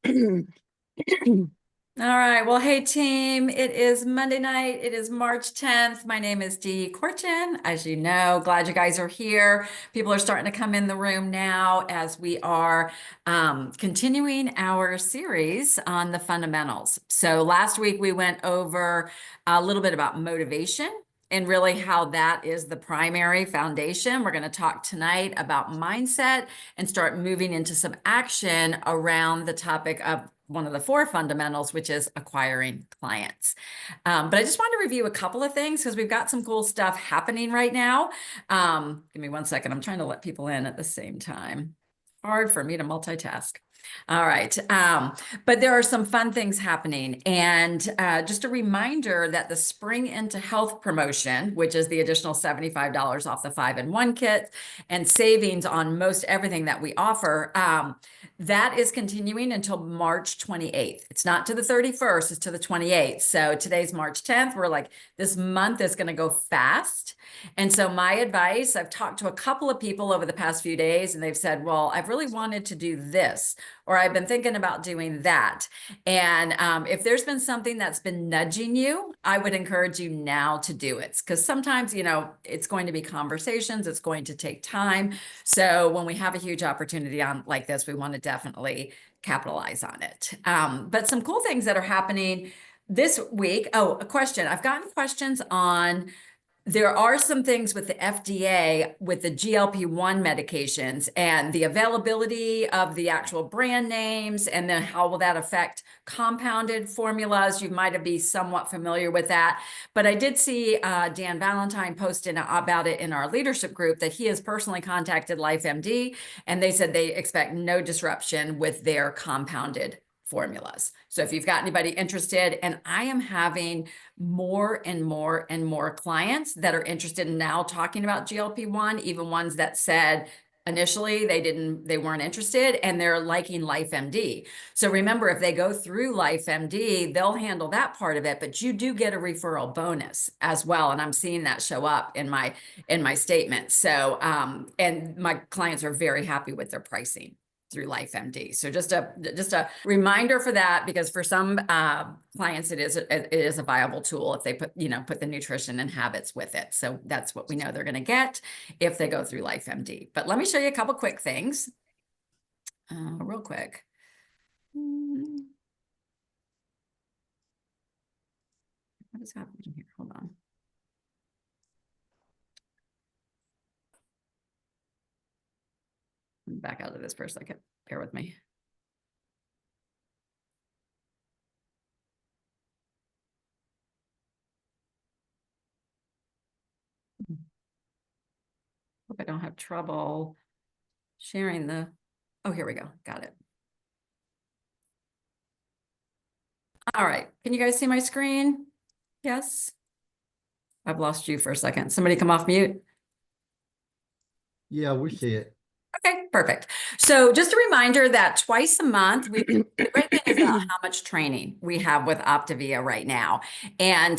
All right. Well, hey, team. It is Monday night. It is March 10th. My name is Dee Corchin. As you know, glad you guys are here. People are starting to come in the room now as we are continuing our series on the fundamentals. So last week we went over a little bit about motivation and really how that is the primary foundation. We're going to talk tonight about mindset and start moving into some action around the topic of one of the four fundamentals, which is acquiring clients. But I just want to review a couple of things because we've got some cool stuff happening right now. Give me one second. I'm trying to let people in at the same time. Hard for me to multitask. All right. But there are some fun things happening. And just a reminder that the Spring into Health promotion, which is the additional $75 off the 5-in-1 kit and savings on most everything that we offer, that is continuing until March 28th. It's not to the 31st, it's to the 28th. So today's March 10th. We're like, this month is going to go fast. And so my advice, I've talked to a couple of people over the past few days, and they've said, well, I've really wanted to do this, or I've been thinking about doing that. And if there's been something that's been nudging you, I would encourage you now to do it. Because sometimes, you know, it's going to be conversations, it's going to take time. So when we have a huge opportunity on like this, we want to definitely capitalize on it. But some cool things that are happening this week. Oh, a question. I've gotten questions on, there are some things with the FDA with the GLP-1 medications and the availability of the actual brand names, and then how will that affect compounded formulas? You might be somewhat familiar with that. But I did see Dan Valentine posted about it in our leadership group that he has personally contacted LifeMD, and they said they expect no disruption with their compounded formulas. So if you've got anybody interested, and I am having more and more and more clients that are interested in now talking about GLP-1, even ones that said initially they weren't interested, and they're liking LifeMD. So remember, if they go through LifeMD, they'll handle that part of it, but you do get a referral bonus as well. And I'm seeing that show up in my statement. So, and my clients are very happy with their pricing through LifeMD. So just a reminder for that, because for some clients it is a viable tool if they put the nutrition and habits with it. So that's what we know they're going to get if they go through LifeMD. But let me show you a couple quick things real quick. What is happening here? Hold on. Back out of this for a second. Bear with me. Hope I don't have trouble sharing the, oh, here we go. Got it. All right. Can you guys see my screen? Yes. I've lost you for a second. Somebody come off mute. Yeah, we see it. Okay, perfect. So just a reminder that twice a month, the great thing is about how much training we have with Optavia right now. And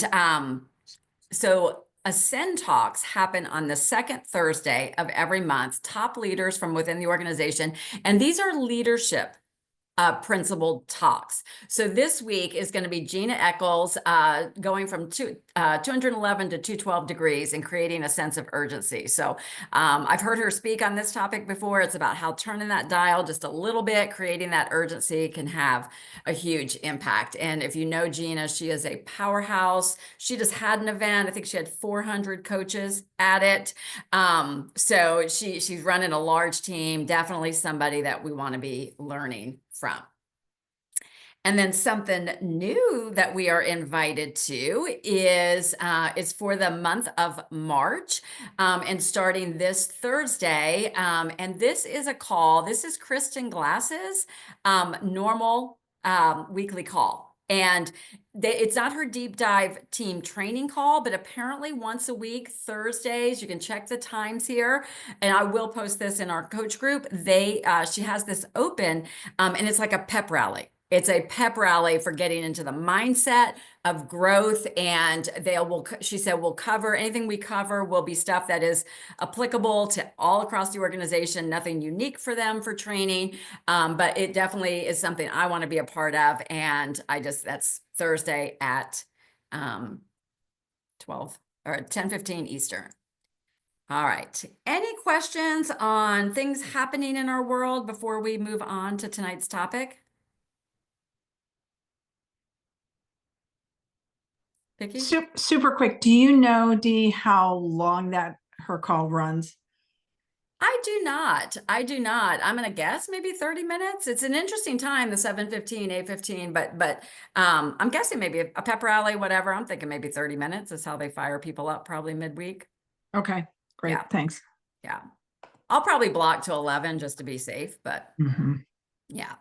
so Ascend Talks happen on the second Thursday of every month, top leaders from within the organization. And these are leadership principled talks. So this week is going to be Gina Eccles going from 211 to 212 degrees and creating a sense of urgency. So I've heard her speak on this topic before. It's about how turning that dial just a little bit, creating that urgency can have a huge impact. And if you know Gina, she is a powerhouse. She just had an event. I think she had 400 coaches at it. So she's running a large team, definitely somebody that we want to be learning from. And then something new that we are invited to is for the month of March and starting this Thursday. And this is a call. This is Kristen Glass's normal weekly call. And it's not her deep dive team training call, but apparently once a week, Thursdays, you can check the times here. And I will post this in our coach group. She has this open and it's like a pep rally. It's a pep rally for getting into the mindset of growth. And she said, we'll cover anything we cover will be stuff that is applicable to all across the organization, nothing unique for them for training. But it definitely is something I want to be a part of. And that's Thursday at 12 or 10:15 Eastern. All right. Any questions on things happening in our world before we move on to tonight's topic? Vicki? Super quick. Do you know, Dee, how long that her call runs? I do not. I do not. I'm gonna guess maybe 30 minutes. It's an interesting time, the 7:15, 8:15, but I'm guessing maybe a pep rally, whatever. I'm thinking maybe 30 minutes is how they fire people up probably midweek. Okay, great. Yeah. Thanks. Yeah. I'll probably block to 11 just to be safe, but yeah.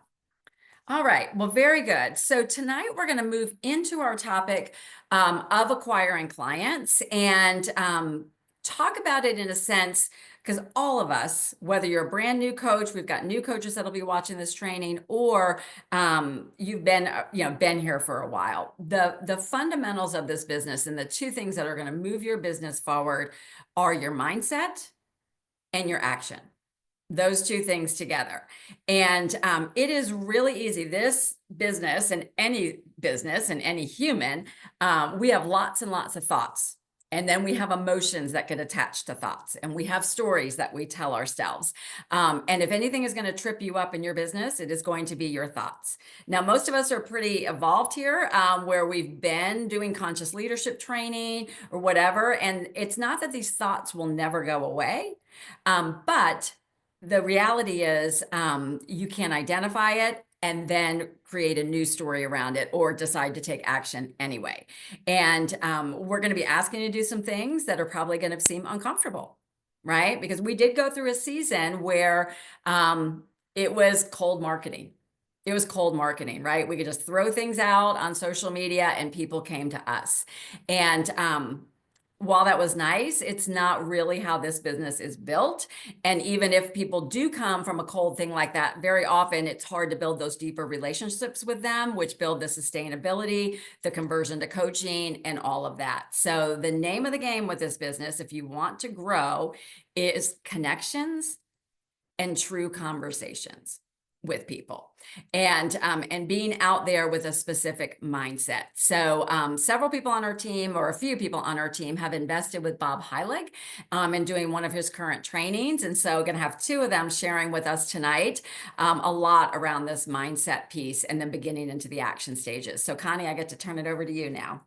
All right. Well, very good. So tonight we're going to move into our topic of acquiring clients and talk about it in a sense, because all of us, whether you're a brand new coach, we've got new coaches that'll be watching this training, or you've been been here for a while. The fundamentals of this business and the two things that are going to move your business forward are your mindset and your action. Those two things together. And it is really easy. This business and any human, we have lots and lots of thoughts. And then we have emotions that get attached to thoughts, and we have stories that we tell ourselves. And if anything is going to trip you up in your business, it is going to be your thoughts. Now, most of us are pretty evolved here, where we've been doing conscious leadership training or whatever. And it's not that these thoughts will never go away, but the reality is you can identify it and then create a new story around it or decide to take action anyway. And we're going to be asking you to do some things that are probably going to seem uncomfortable, right? Because we did go through a season where it was cold marketing. It was cold marketing, right? We could just throw things out on social media and people came to us. And while that was nice, it's not really how this business is built. And even if people do come from a cold thing like that, very often it's hard to build those deeper relationships with them, which build the sustainability, the conversion to coaching, and all of that. So the name of the game with this business, if you want to grow, is connections and true conversations with people, and being out there with a specific mindset. So several people on our team, or a few people on our team, have invested with Bob Heilig in doing one of his current trainings. And so going to have two of them sharing with us tonight a lot around this mindset piece and then beginning into the action stages. So Connie, I get to turn it over to you now.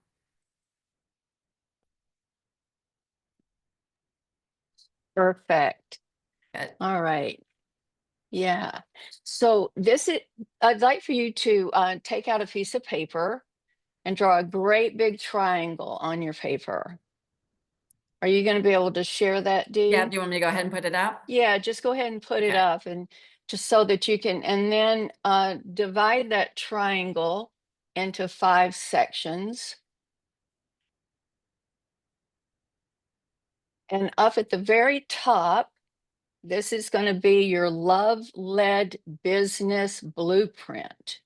Perfect. Good. All right. Yeah. So I'd like for you to take out a piece of paper and draw a great big triangle on your paper. Are you going to be able to share that, Dee? Yeah, do you want me to go ahead and put it up? Yeah, just go ahead and put it Okay. up, and just so that you can, and then divide that triangle into 5 sections. And up at the very top, this is going to be your love-led business blueprint,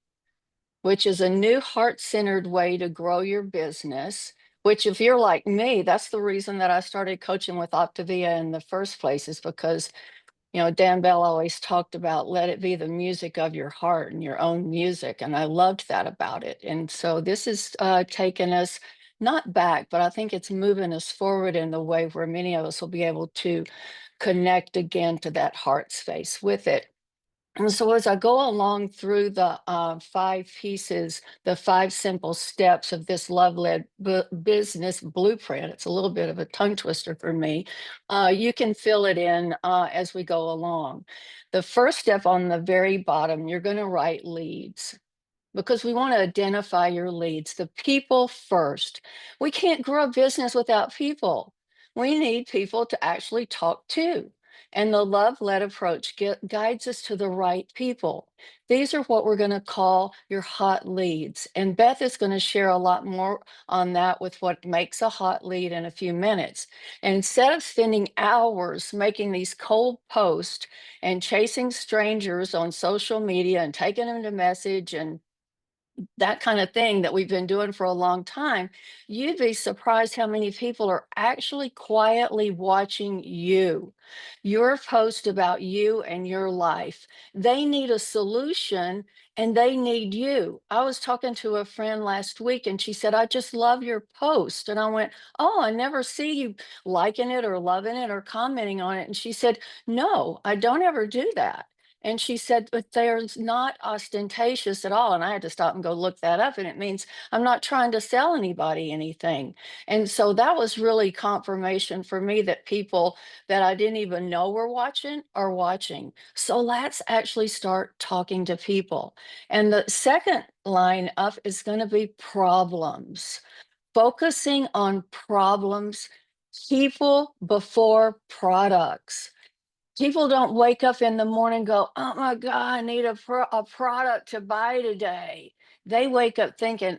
which is a new heart-centered way to grow your business, which if you're like me, that's the reason that I started coaching with Optavia in the first place, is because, Dan Bell always talked about let it be the music of your heart and your own music. And I loved that about it. And so this is taking us not back, but I think it's moving us forward in the way where many of us will be able to connect again to that heart space with it. And so as I go along through the 5 pieces, the 5 simple steps of this love-led business blueprint, it's a little bit of a tongue twister for me. You can fill it in as we go along. The first step on the very bottom, you're going to write leads, because we want to identify your leads, the people first. We can't grow a business without people. We need people to actually talk to. And the love-led approach guides us to the right people. These are what we're going to call your hot leads. And Beth is going to share a lot more on that with what makes a hot lead in a few minutes. And instead of spending hours making these cold posts and chasing strangers on social media and taking them to message and that kind of thing that we've been doing for a long time, you'd be surprised how many people are actually quietly watching you, your post about you and your life. They need a solution and they need you. I was talking to a friend last week and she said, I just love your post. And I went, oh, I never see you liking it or loving it or commenting on it. And she said, no, I don't ever do that. And she said, but there's not ostentatious at all. And I had to stop and go look that up. And it means I'm not trying to sell anybody anything. And so that was really confirmation for me that people that I didn't even know were watching are watching. So let's actually start talking to people. And the second line up is going to be problems. Focusing on problems, people before products. People don't wake up in the morning and go, oh my God, I need a product to buy today. They wake up thinking,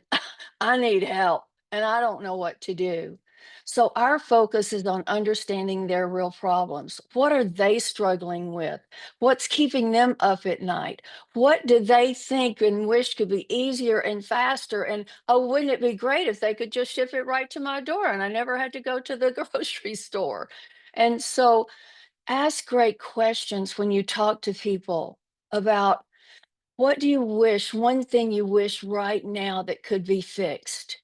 I need help and I don't know what to do. So our focus is on understanding their real problems. What are they struggling with? What's keeping them up at night? What do they think and wish could be easier and faster? And oh, wouldn't it be great if they could just ship it right to my door and I never had to go to the grocery store? And so ask great questions when you talk to people about what do you wish, one thing you wish right now that could be fixed.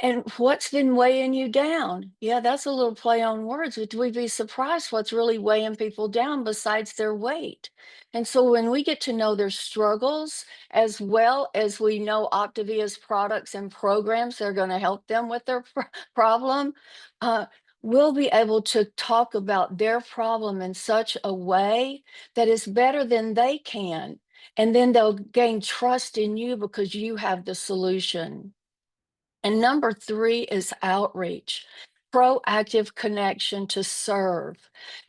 And what's been weighing you down? Yeah, that's a little play on words, but we'd be surprised what's really weighing people down besides their weight. And so when we get to know their struggles, as well as we know Optavia's products and programs that are going to help them with their problem, uh, we'll be able to talk about their problem in such a way that is better than they can. And then they'll gain trust in you because you have the solution. And number three is outreach, proactive connection to serve,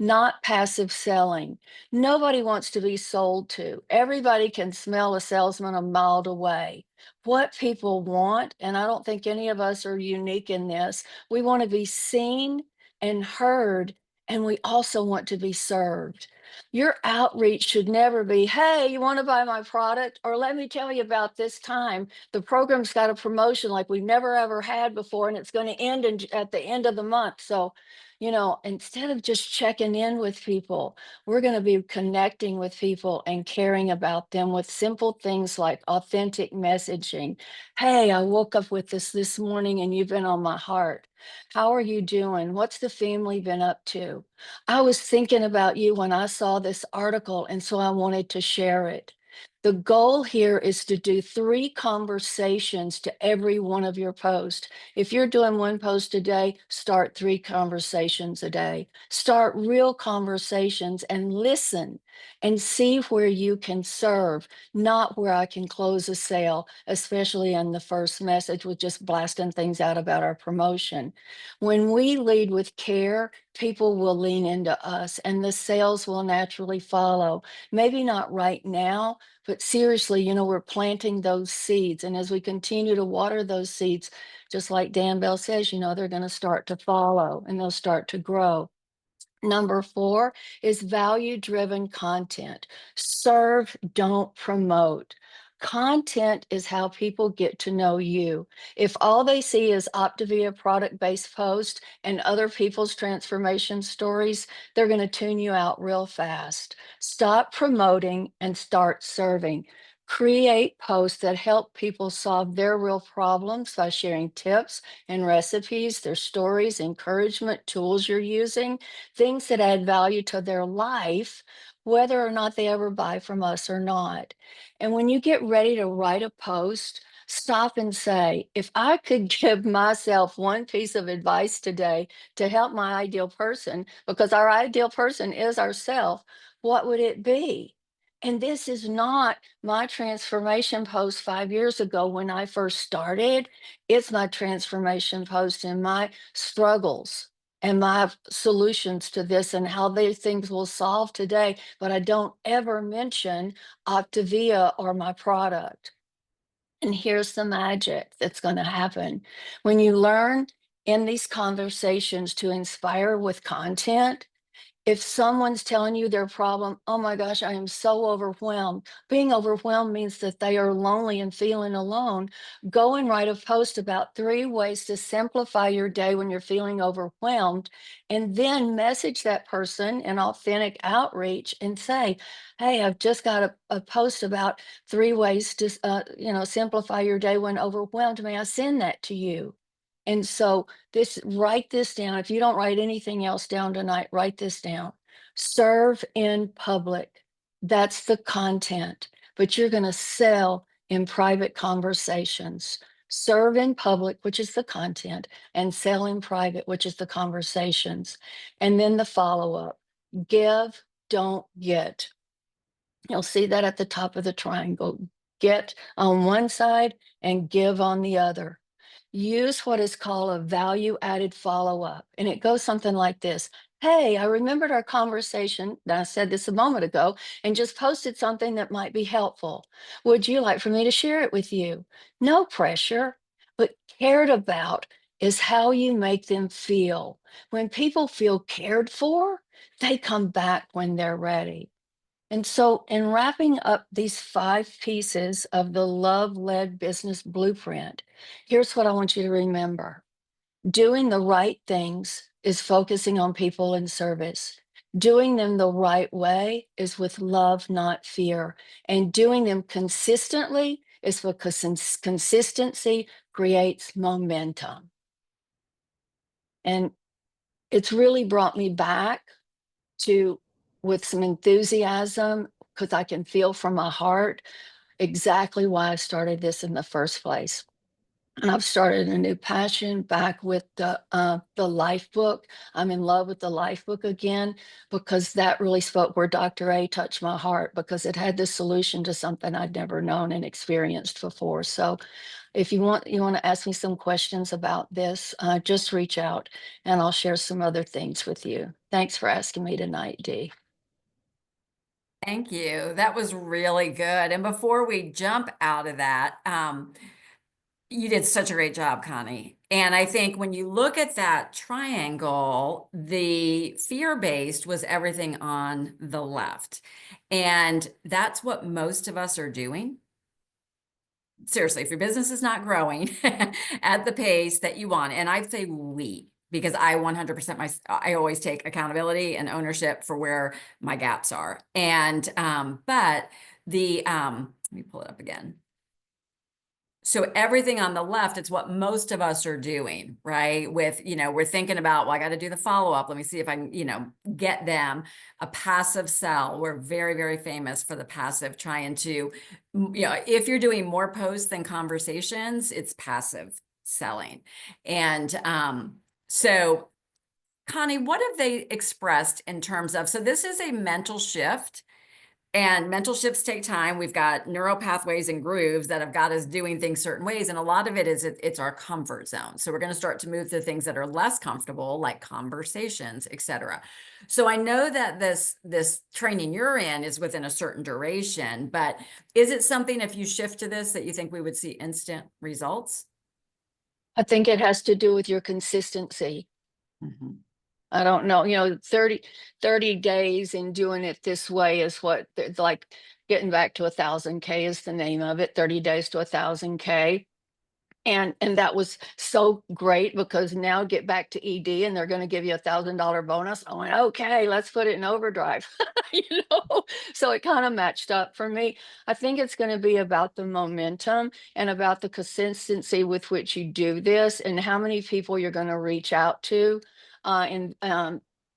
not passive selling. Nobody wants to be sold to. Everybody can smell a salesman a mile away. What people want, and I don't think any of us are unique in this, we want to be seen and heard, and we also want to be served. Your outreach should never be, hey, you want to buy my product? Or let me tell you about this time the program's got a promotion like we've never ever had before, and it's going to end at the end of the month. So, instead of just checking in with people, we're going to be connecting with people and caring about them with simple things like authentic messaging. Hey, I woke up with this morning and you've been on my heart. How are you doing? What's the family been up to? I was thinking about you when I saw this article, and so I wanted to share it. The goal here is to do 3 conversations to every one of your posts. If you're doing 1 post a day, start 3 conversations a day. Start real conversations and listen and see where you can serve, not where I can close a sale, especially in the first message with just blasting things out about our promotion. When we lead with care, people will lean into us and the sales will naturally follow. Maybe not right now, but seriously, we're planting those seeds. And as we continue to water those seeds, just like Dan Bell says, they're going to start to follow and they'll start to grow. Number 4 is value-driven content. Serve, don't promote. Content is how people get to know you. If all they see is Optavia product-based posts and other people's transformation stories, they're going to tune you out real fast. Stop promoting and start serving. Create posts that help people solve their real problems by sharing tips and recipes, their stories, encouragement, tools you're using, things that add value to their life, whether or not they ever buy from us or not. And when you get ready to write a post, stop and say, if I could give myself one piece of advice today to help my ideal person, because our ideal person is ourself, what would it be? And this is not my transformation post 5 years ago when I first started. It's my transformation post and my struggles and my solutions to this and how these things will solve today. But I don't ever mention Optavia or my product. And here's the magic that's going to happen. When you learn in these conversations to inspire with content, If someone's telling you their problem, oh my gosh, I am so overwhelmed. Being overwhelmed means that they are lonely and feeling alone. Go and write a post about 3 ways to simplify your day when you're feeling overwhelmed, and then message that person in authentic outreach and say, hey, I've just got a post about 3 ways to, simplify your day when overwhelmed. May I send that to you? And so write this down. If you don't write anything else down tonight, write this down. Serve in public. That's the content, but you're going to sell in private conversations. Serve in public, which is the content, and sell in private, which is the conversations. And then the follow up: give, don't get. You'll see that at the top of the triangle. Get on one side and give on the other. Use what is called a value added follow up. And it goes something like this: hey, I remembered our conversation. And I said this a moment ago and just posted something that might be helpful. Would you like for me to share it with you? No pressure, but cared about is how you make them feel. When people feel cared for, they come back when they're ready. And so, in wrapping up these 5 pieces of the love led business blueprint, here's what I want you to remember: doing the right things is focusing on people and service. Doing them the right way is with love, not fear. And doing them consistently is because consistency creates momentum. And it's really brought me back to, with some enthusiasm, because I can feel from my heart exactly why I started this in the first place. And I've started a new passion back with the life book. I'm in love with the life book again, because that really spoke, where Dr. A touched my heart, because it had the solution to something I'd never known and experienced before. So if you want to ask me some questions about this, just reach out and I'll share some other things with you. Thanks for asking me tonight, Dee. Thank you. That was really good. And before we jump out of that, you did such a great job, Connie. And I think when you look at that triangle, the fear-based was everything on the left. And that's what most of us are doing. Seriously, if your business is not growing at the pace that you want, and I'd say we, because I 100% I always take accountability and ownership for where my gaps are. And but let me pull it up again. So everything on the left, it's what most of us are doing, right? With, we're thinking about, well, I got to do the follow-up. Let me see if I can, get them a passive sell. We're very, very famous for the passive, trying to, if you're doing more posts than conversations, it's passive selling. And so Connie, what have they expressed in terms of, so this is a mental shift. And mental shifts take time. We've got neural pathways and grooves that have got us doing things certain ways. And a lot of it is it's our comfort zone. So we're going to start to move to things that are less comfortable, like conversations, etc. So I know that this training you're in is within a certain duration, but is it something, if you shift to this, that you think we would see instant results? I think it has to do with your consistency. Mm-hmm. I don't know, 30 days in doing it this way is what it's like. Getting back to 1,000K is the name of it. 30 days to 1,000K. And that was so great, because now get back to ED and they're going to give you $1,000 bonus. I went, okay, let's put it in overdrive. So it kind of matched up for me. I think it's going to be about the momentum and about the consistency with which you do this, and how many people you're going to reach out to. And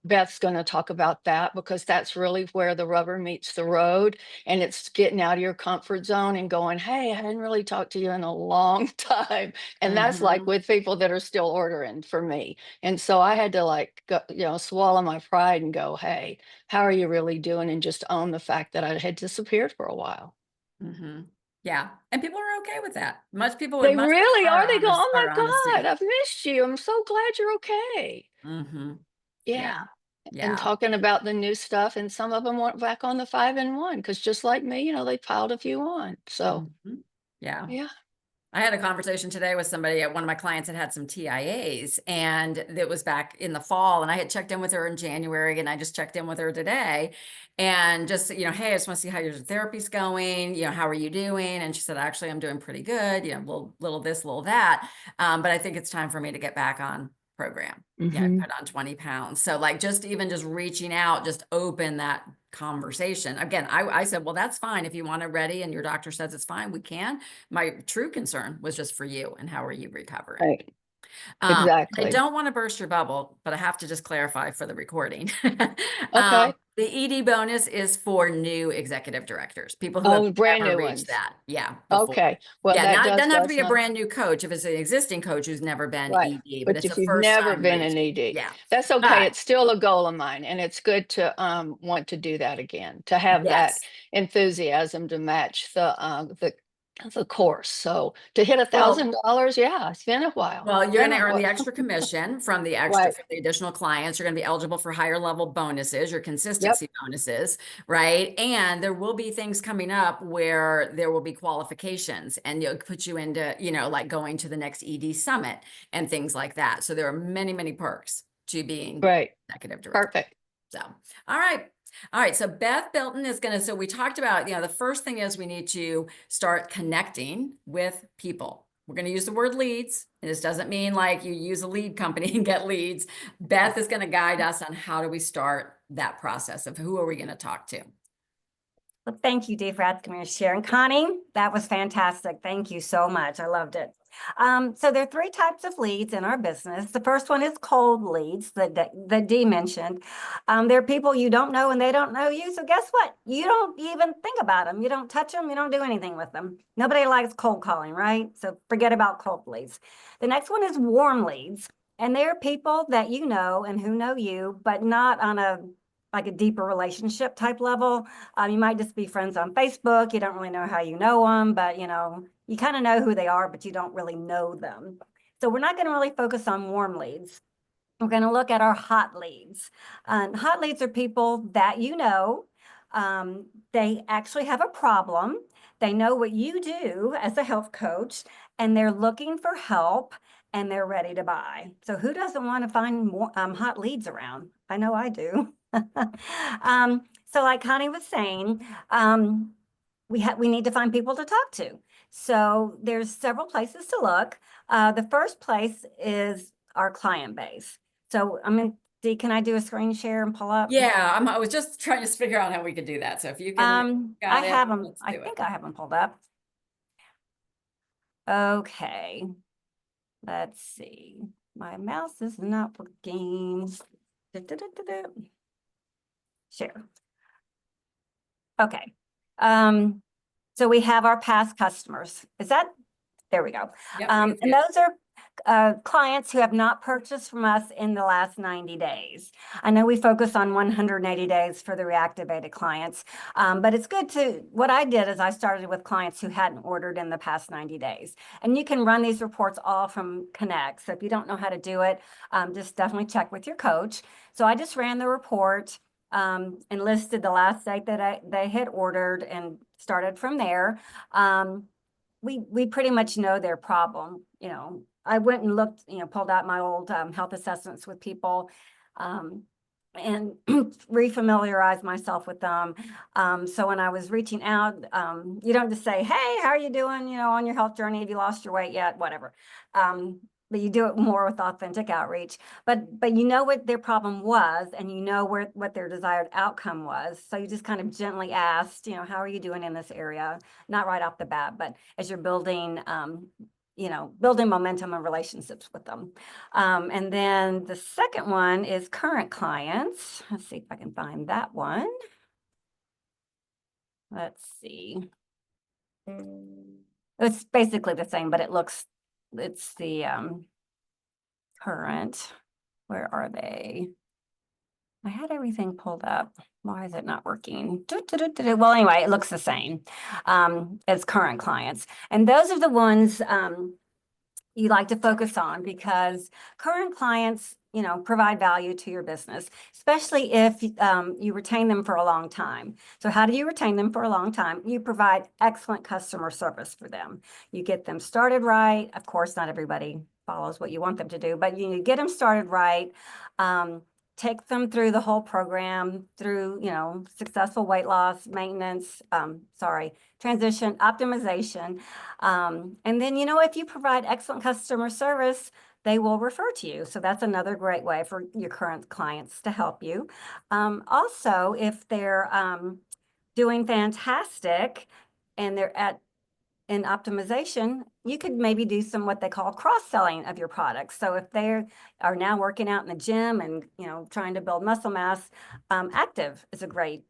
Beth's going to talk about that, because that's really where the rubber meets the road. And it's getting out of your comfort zone and going, hey, I hadn't really talked to you in a long time. And that's like Mhm. with people that are still ordering for me. And so I had to swallow my pride and go, hey, how are you really doing? And just own the fact that I had disappeared for a while. Mm-hmm. Yeah. And people are okay with that. Much people would They much really are. prefer They go, oh our my God, honesty. I've missed you. I'm so glad you're okay. Mm-hmm. Yeah. Yeah. And Yeah. talking about the new stuff. And some of them went back on the 5-in-1, because just like me, they piled a few on. So Mhm. Yeah. yeah. I had a conversation today with somebody, one of my clients had some TIAs, and it was back in the fall, and I had checked in with her in January, and I just checked in with her today, and just, hey, I just want to see how your therapy's going, how are you doing? And she said, actually, I'm doing pretty good, little this, little that. But I think it's time for me to get back on program. Yeah, I Mhm. put on 20 pounds. So like just reaching out, just open that conversation. Again, I said, well, that's fine. If you want it ready and your doctor says it's fine, we can. My true concern was just for you and how are you recovering? Right, I exactly. don't want to burst your bubble, but I have to just clarify for the recording. Okay. The ED bonus is for new executive directors, people who have Oh, brand never new reached ones. that. Yeah, before. Okay, well, Yeah, that doesn't have to be a doesn't, brand new coach if it's an existing coach who's never been right. ED, but But it's a if you've first never time been an reaching. ED, Yeah. that's okay. But It's still a goal of mine, and it's good to want to do that again, to have that yes. enthusiasm to match the course. So to hit Well, $1,000, yeah, it's been a while. Well, you're Been going a to earn the while. extra commission from the Right. additional clients. You're going to be eligible for higher level bonuses, your Yep. consistency bonuses, right? And there will be things coming up where there will be qualifications and you'll put you into, like going to the next ED summit and things like that. So there are many, many perks to being Right. executive director. Perfect. So, all right. All right. So Beth Bilton is going to, so we talked about, the first thing is we need to start connecting with people. We're going to use the word leads. And this doesn't mean like you use a lead company and get leads. Beth is going to guide us on how do we start that process of who are we going to talk to. Well, thank you, Dee, for asking me to share. And Connie, that was fantastic. Thank you so much. I loved it. So there are three types of leads in our business. The first one is cold leads that Dee mentioned. There are people you don't know and they don't know you. So guess what? You don't even think about them. You don't touch them. You don't do anything with them. Nobody likes cold calling, right? So forget about cold leads. The next one is warm leads. And they're people that you know and who know you, but not on a deeper relationship type level. You might just be friends on Facebook. You don't really know how you know them, but you kind of know who they are, but you don't really know them. So we're not going to really focus on warm leads. We're going to look at our hot leads. Hot leads are people that you know. They actually have a problem. They know what you do as a health coach, and they're looking for help, and they're ready to buy. So who doesn't want to find more hot leads around? I know I do. So like Connie was saying, we need to find people to talk to. So there's several places to look. The first place is our client base. So Dee, can I do a screen share and pull up? Yeah, I was just trying to figure out how we could do that. So if you can, I have them. let's I do think it. I have them pulled up. Okay. Let's see. My mouse is not working. Share. Okay. So we have our past customers. There we go. Yep, And those are clients who have not purchased from us in the last 90 days. I know we focus on 180 days for the reactivated clients, but it's good what I did is I started with clients who hadn't ordered in the past 90 days. And you can run these reports all from Connect. So if you don't know how to do it, just definitely check with your coach. So I just ran the report and listed the last date that they had ordered and started from there. We pretty much know their problem. I went and looked, pulled out my old health assessments with people and refamiliarized myself with them. So when I was reaching out, you don't just say, hey, how are you doing, on your health journey? Have you lost your weight yet? Whatever. But you do it more with authentic outreach. But you know what their problem was, and you know what their desired outcome was. So you just kind of gently asked, how are you doing in this area? Not right off the bat, but as you're building building momentum and relationships with them. And then the second one is current clients. Let's see if I can find that one. Let's see. It's basically the same, but it's the current. Where are they? I had everything pulled up. Why is it not working? Well, anyway, it looks the same as current clients. And those are the ones you like to focus on, because current clients, you know, provide value to your business, especially if you retain them for a long time. So how do you retain them for a long time? You provide excellent customer service for them. You get them started right. Of course, not everybody follows what you want them to do, but you get them started right. Take them through the whole program, through, you know, successful weight loss, maintenance, transition, optimization. And then, you know, if you provide excellent customer service, they will refer to you. So that's another great way for your current clients to help you. Also, if they're doing fantastic and they're in optimization, you could maybe do some what they call cross-selling of your products. So if they are now working out in the gym and, you know, trying to build muscle mass, Active is a great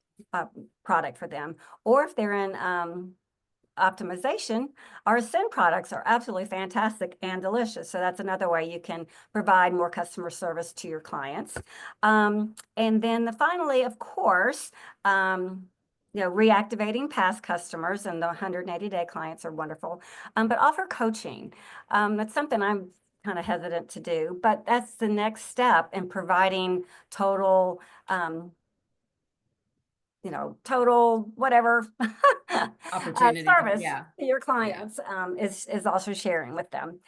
product for them. Or if they're in optimization, our Ascend products are absolutely fantastic and delicious. So that's another way you can provide more customer service to your clients. And then finally, of course, you know, reactivating past customers, and the 180-day clients are wonderful, but offer coaching. That's something I'm kind of hesitant to do, but that's the next step in providing total, you know, total whatever Opportunity, service yeah. to your clients, is also sharing with them.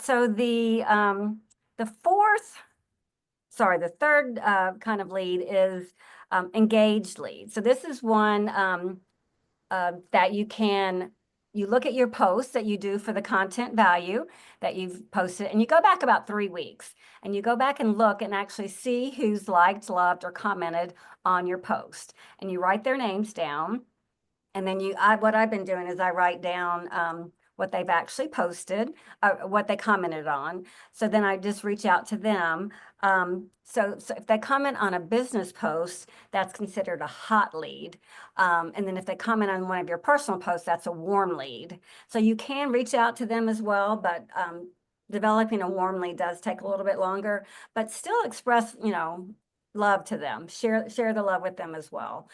So the third kind of lead is engaged lead. So this is one that you look at your posts that you do for the content value that you've posted, and you go back about 3 weeks, and you go back and look and actually see who's liked, loved, or commented on your post, and you write their names down. And then what I've been doing is I write down what they've actually posted, what they commented on. So then I just reach out to them. So if they comment on a business post, that's considered a hot lead. And then if they comment on one of your personal posts, that's a warm lead. So you can reach out to them as well, but developing a warm lead does take a little bit longer, but still express, you know, love to them. Share the love with them as well.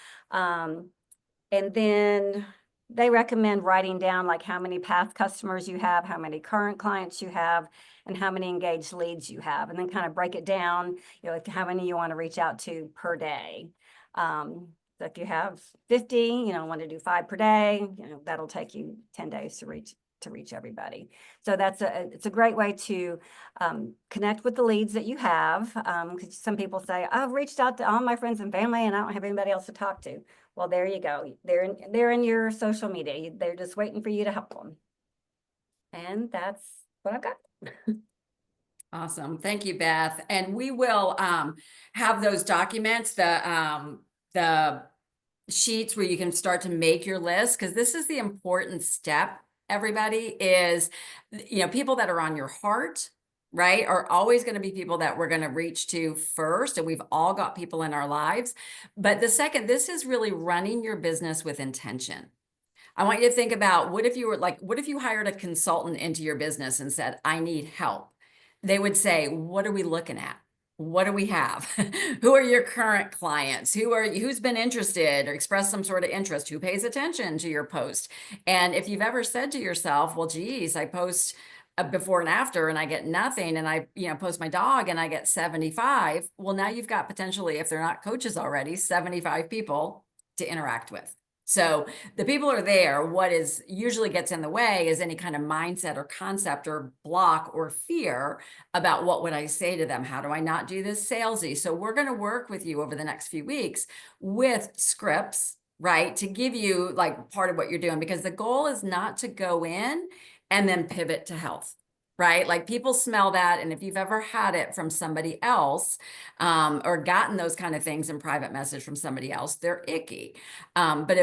And then they recommend writing down like how many past customers you have, how many current clients you have, and how many engaged leads you have, and then kind of break it down, you know, like how many you want to reach out to per day. So if you have 50, you know, want to do 5 per day, you know, that'll take you 10 days to reach everybody. So it's a great way to connect with the leads that you have. Because some people say, I've reached out to all my friends and family and I don't have anybody else to talk to. Well, there you go. They're in your social media. They're just waiting for you to help them. And that's what I've got. Awesome. Thank you, Beth. And we will have those documents, the sheets where you can start to make your list, because this is the important step, everybody, is, you know, people that are on your heart, right, are always going to be people that we're going to reach to first. And we've all got people in our lives. But the second, this is really running your business with intention. I want you to think about, what if you hired a consultant into your business and said, I need help? They would say, what are we looking at? What do we have? Who are your current clients? Who's been interested or expressed some sort of interest? Who pays attention to your post? And if you've ever said to yourself, well, geez, I post a before and after and I get nothing, and I, you know, post my dog and I get 75. Well, now you've got potentially, if they're not coaches already, 75 people to interact with. So the people are there. What is usually gets in the way is any kind of mindset or concept or block or fear about what would I say to them? How do I not do this salesy? So we're going to work with you over the next few weeks with scripts, right, to give you like part of what you're doing, because the goal is not to go in and then pivot to health. Right? Like people smell that. And if you've ever had it from somebody else, or gotten those kind of things in private message from somebody else, they're icky. But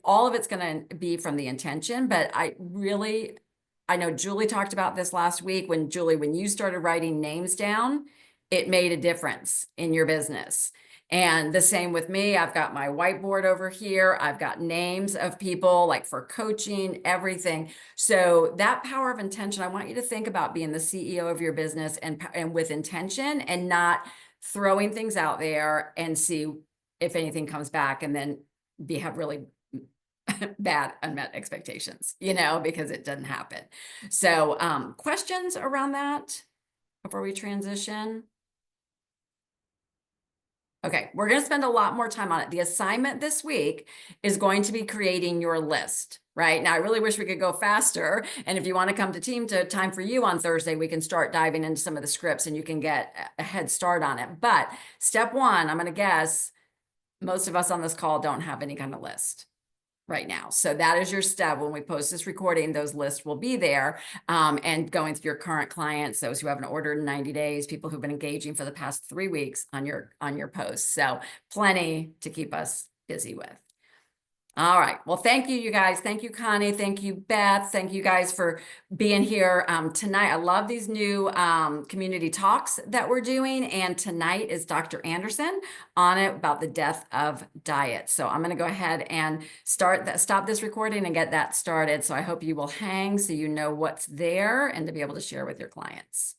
all of it's going to be from the intention. But I know Julie talked about this last week when you started writing names down, it made a difference in your business. And the same with me. I've got my whiteboard over here. I've got names of people like for coaching, everything. So that power of intention, I want you to think about being the CEO of your business and with intention, and not throwing things out there and see if anything comes back and then have really bad unmet expectations, you know, because it doesn't happen. So questions around that before we transition? Okay, we're going to spend a lot more time on it. The assignment this week is going to be creating your list, right? Now, I really wish we could go faster. And if you want to come to Team to Time for You on Thursday, we can start diving into some of the scripts and you can get a head start on it. But step one, I'm going to guess most of us on this call don't have any kind of list right now. So that is your step. When we post this recording, those lists will be there, and going through your current clients, those who haven't ordered in 90 days, people who've been engaging for the past 3 weeks on your posts. So plenty to keep us busy with. All right. Well, thank you, you guys. Thank you, Connie. Thank you, Beth. Thank you guys for being here tonight. I love these new community talks that we're doing. And tonight is Dr. Anderson on it about the death of diet. So I'm going to go ahead and stop this recording and get that started. So I hope you will hang so you know what's there and to be able to share with your clients.